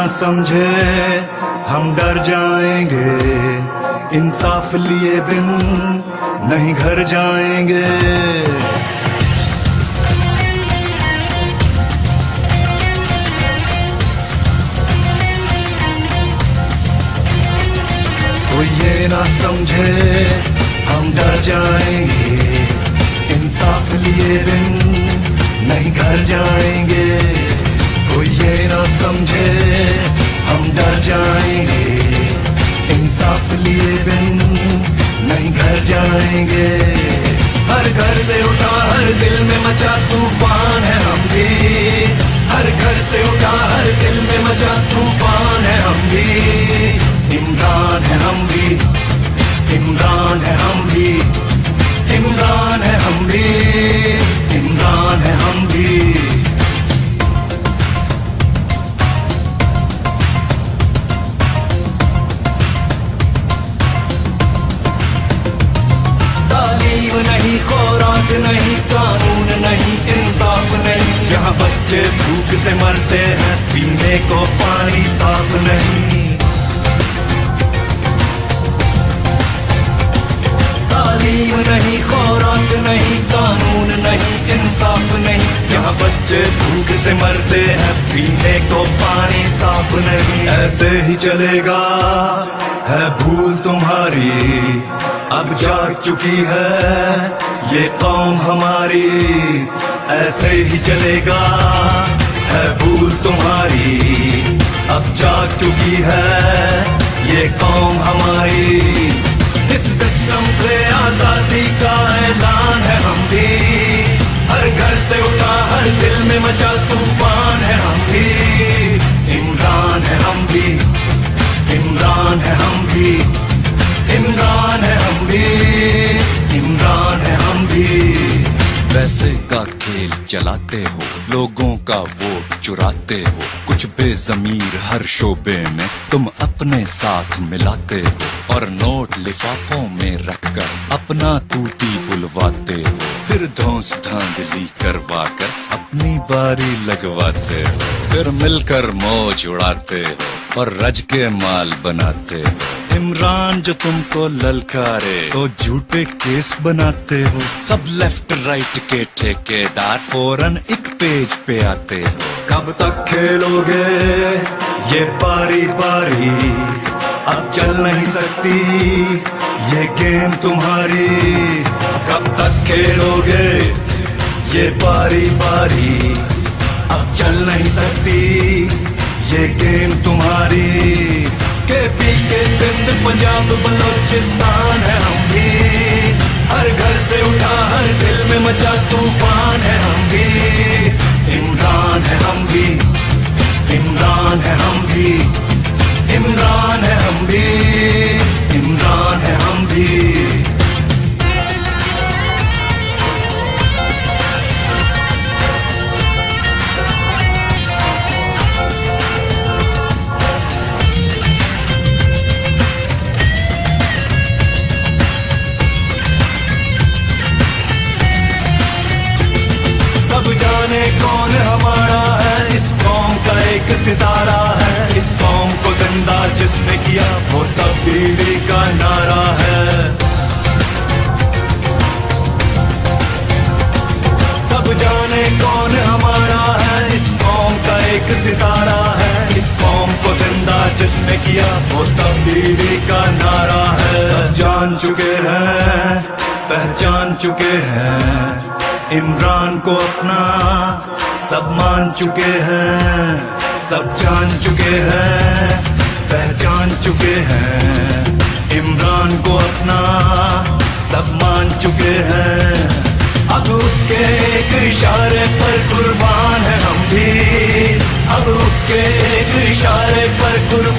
समझे हम डर जाएंगे, इंसाफ लिए बिन नहीं घर जाएंगे। कोई ये ना समझे हम डर जाएंगे, इंसाफ लिए बिन नहीं घर जाएंगे। कोई ये ना समझे हम डर जाएंगे, इंसाफ लिए बिन नहीं घर जाएंगे। हर घर से उठा हर दिल में मचा तूफान है हम भी, हर घर से उठा हर दिल में मचा तूफान है हम भी। इमरान है हम भी, इमरान है हम भी, इमरान है हम भी, इमरान है हम भी। तालीम नहीं, खुराक नहीं, कानून नहीं, इंसाफ नहीं, यहाँ बच्चे भूख से मरते हैं, पीने को पानी साफ नहीं। तालीम नहीं, खुराक नहीं, कानून नहीं, इंसाफ नहीं, यहाँ बच्चे भूख से मरते हैं, पीने को पानी साफ नहीं। ऐसे ही चलेगा है भूल तुम्हारी, अब जाग चुकी है ये कौम हमारी। ऐसे ही चलेगा है भूल तुम्हारी, अब जाग चुकी है ये कौम हमारी। इस सिस्टम से आजादी का ऐलान है हम भी, हर घर से उठा हर दिल में मचा तूफान है हम भी। इमरान है हम भी, इमरान है हम भी, इमरान है हम भी, इमरान है हम भी। पैसे का खेल चलाते हो, लोगों का वोट चुराते हो, कुछ बेजमीर हर शोबे में तुम अपने साथ मिलाते हो, और नोट लिफाफों में रखकर अपना तूती बुलवाते हो, फिर धौंस धांधली करवा कर अपनी बारी लगवाते हो, फिर मिलकर मौज उड़ाते हो और रज के माल बनाते हो। इमरान जो तुमको ललकारे तो झूठे केस बनाते हो, सब लेफ्ट राइट के ठेकेदार फौरन एक पेज पे आते हो। कब तक खेलोगे ये बारी बारी, अब चल नहीं सकती ये गेम तुम्हारी। कब तक खेलोगे ये बारी बारी, अब चल नहीं सकती ये गेम तुम्हारी। केपी के सिंध पंजाब बलोचिस्तान है हम भी, हर घर से उठा हर दिल में मचा तूफान है हम भी। इमरान है हम भी, इमरान है हम भी, इमरान है हम भी, इमरान है हम भी। कौन हमारा है, इस कौम का एक सितारा है, इस कौम को जिंदा जिसने किया वो तब्दीली का नारा है। सब जाने कौन हमारा है, इस कौम का एक सितारा है, इस कौम को जिंदा जिसने किया वो तब्दीली का नारा है। सब जान चुके हैं, पहचान चुके हैं, इमरान को अपना सब मान चुके हैं, सब जान चुके हैं, पहचान चुके हैं, इमरान को अपना सब मान चुके हैं। अब उसके एक इशारे पर कुर्बान है हम भी, अब उसके एक इशारे पर कुर्बान